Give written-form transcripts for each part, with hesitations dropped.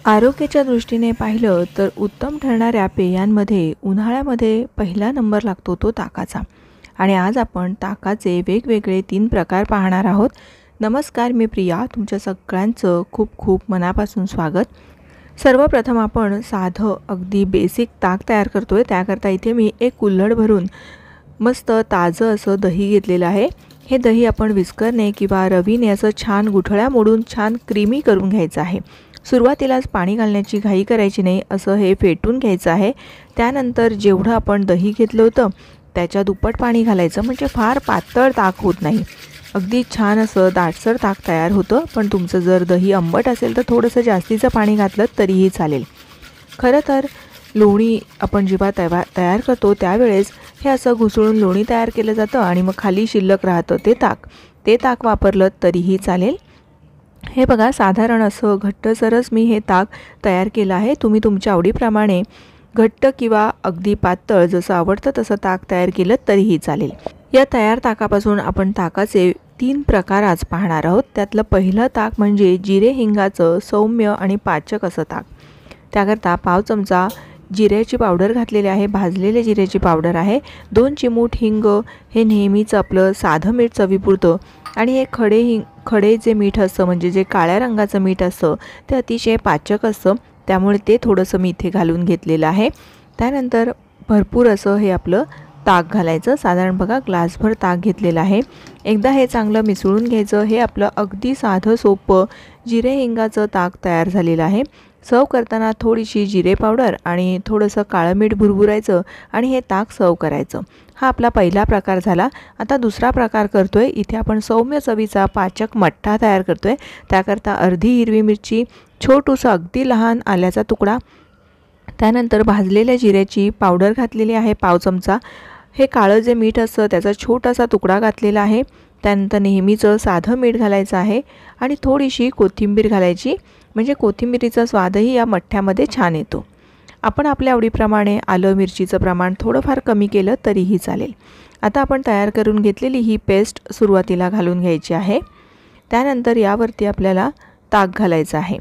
आरोग्याच्या दृष्टीने पाहिलं तर उत्तम ठरणाऱ्या पेयांमध्ये उन्हाळ्यामध्ये पहिला नंबर लागतो तो ताकाचा. आणि आज आपण ताकाचे वेगवेगळे 3 प्रकार पाहणार आहोत. नमस्कार, मी प्रिया. तुमच्या सगळ्यांचं खूप खूप मनापासून स्वागत. सर्वप्रथम आपण साधं अगदी बेसिक ताक तयार करतोय. त्याकरता इथे मी एक कुल्हड भरून मस्त ताजं असं दही घेतलेलं आहे. हे दही आपण विस्करने किंवा रवीने असं छान गुठळ्या मोडून छान क्रीमी करून घ्यायचं आहे. सुरुवातीलाच पाणी घालण्याची घाई करायची नाही, असं हे फेटून घ्यायचं आहे. त्यानंतर जेवढं आपण दही घेतलं होतं त्याच्या दुप्पट पाणी घालायचं, म्हणजे फार पातळ ताक होत नाही. अगदी छान असं दाटसर ताक तयार होतं. पण तुमचं जर दही आंबट असेल तर थोडंसं जास्तीचं पाणी घातलं तरीही चालेल. खरं तर लोणी आपण जेव्हा तयार करतो त्यावेळेस हे असं घुसळून लोणी तयार केलं जातं आणि मग खाली शिल्लक राहतं ते ताक वापरलं तरीही चालेल. हे बघा, साधारण असं घट्टसरच मी हे ताक तयार केलं आहे. तुम्ही तुमच्या आवडीप्रमाणे घट्ट किंवा अगदी पातळ जसं आवडतं तसं ताक तयार केलं तरीही चालेल. या तयार ताकापासून आपण ताकाचे 3 प्रकार आज पाहणार आहोत. त्यातलं पहिलं ताक म्हणजे जिरे हिंगाचं सौम्य आणि पाचक असं ताक. त्याकरता पाव चमचा जिऱ्याची पावडर घातलेली आहे, भाजलेले जिऱ्याची पावडर आहे. 2 चिमूट हिंग, हे नेहमीचं आपलं साधं मीठ चवीपुरतं. आणि हे खडे जे मीठ असतं, म्हणजे जे काळ्या रंगाचं मीठ असतं ते अतिशय पाचक असतं, त्यामुळे ते थोडंसं मी इथे घालून घेतलेलं आहे. त्यानंतर भरपूर असं हे आपलं ताक घालायचं. साधारण बघा ग्लासभर ताक घेतलेलं आहे. एकदा हे चांगलं मिसळून घ्यायचं. हे आपलं अगदी साधं सोपं जिरे हिंगाचं ताक तयार झालेलं आहे. सर्व करताना थोडीशी जिरे पावडर आणि थोडंसं काळं मीठ भुरभुरायचं आणि हे ताक सर्व करायचं. हा आपला पहिला प्रकार झाला. आता दुसरा प्रकार करतोय. इथे आपण सौम्य चवीचा पाचक मठ्ठा तयार करतोय. त्याकरता अर्धी हिरवी मिरची, छोटूसं अगदी लहान आल्याचा तुकडा, त्यानंतर भाजलेल्या जिऱ्याची पावडर घातलेली आहे पाव चमचा. हे काळं जे मीठ असतं त्याचा छोटासा तुकडा घातलेला आहे. त्यानंतर नेहमीचं साधं मीठ घालायचं आहे आणि थोडीशी कोथिंबीर घालायची, म्हणजे कोथिंबीरीचा स्वादही या मठ्ठ्यामध्ये छान येतो. आपण आपल्या आवडीप्रमाणे आलं मिरचीचं प्रमाण थोडंफार कमी केलं तरीही चालेल. आता आपण तयार करून घेतलेली ही पेस्ट सुरुवातीला घालून घ्यायची आहे. त्यानंतर यावरती आपल्याला ताक घालायचं आहे,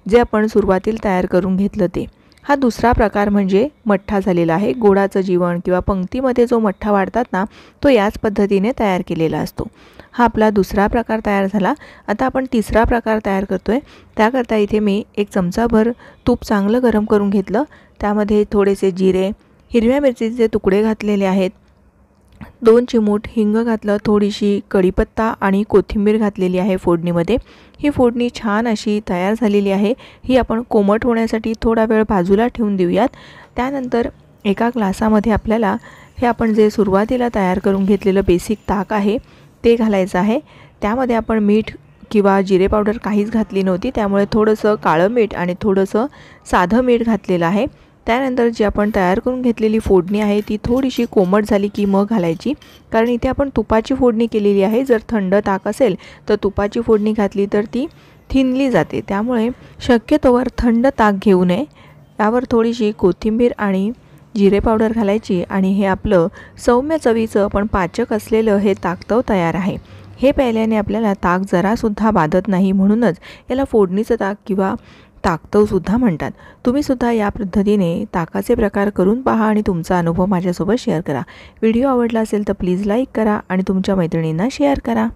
जे आपण सुरुवातीला तयार करून घेतलं ते. हा दुसरा प्रकार म्हणजे मठ्ठा झालेला आहे. गोडाचं जीवन किंवा पंक्तीमध्ये जो मठ्ठा वाढतात ना, तो याच पद्धतीने तयार केलेला असतो. हा आपला दुसरा प्रकार तयार झाला. आता आपण तिसरा प्रकार तयार करतोय. त्याकरता इथे मी 1 चमचाभर तूप चांगलं गरम करून घेतलं. त्यामध्ये थोडेसे जिरे, हिरव्या मिरचीचे तुकडे घातलेले आहेत, 2 चिमूट हिंग घातलं, थोडीशी कढीपत्ता आणि कोथिंबीर घातलेली आहे फोडणीमध्ये. ही फोडणी छान अशी तयार झालेली आहे. ही आपण कोमट होण्यासाठी थोडा वेळ बाजूला ठेवून देऊयात. त्यानंतर एका ग्लासामध्ये आपल्याला हे आपण जे सुरुवातीला तयार करून घेतलेलं बेसिक ताक आहे ते घालायचं आहे. त्यामध्ये आपण मीठ किंवा जिरे पावडर काहीच घातली नव्हती, त्यामुळे थोडंसं काळं मीठ आणि थोडंसं साधं मीठ घातलेलं आहे. त्यानंतर जी आपण तयार करून घेतलेली फोडणी आहे ती थोडीशी कोमट झाली की मग घालायची, कारण इथे आपण तुपाची फोडणी केलेली आहे. जर थंड ताक असेल तर तुपाची फोडणी घातली तर ती थिनली जाते, त्यामुळे शक्यतोवर थंड ताक घेऊ नये. यावर थोडीशी कोथिंबीर आणि जिरे पावडर घालायची आणि हे आपलं सौम्य चवीचं पण पाचक असलेलं हे ताकतव तयार आहे. हे प्यायल्याने आपल्याला ताक जरासुद्धा बाधत नाही, म्हणूनच याला फोडणीचं ताक किंवा ताकतवसुद्धा म्हणतात. तुम्हीसुद्धा या पद्धतीने ताकाचे प्रकार करून पहा आणि तुमचा अनुभव माझ्यासोबत शेअर करा. व्हिडिओ आवडला असेल तर प्लीज लाईक करा आणि तुमच्या मैत्रिणींना शेअर करा.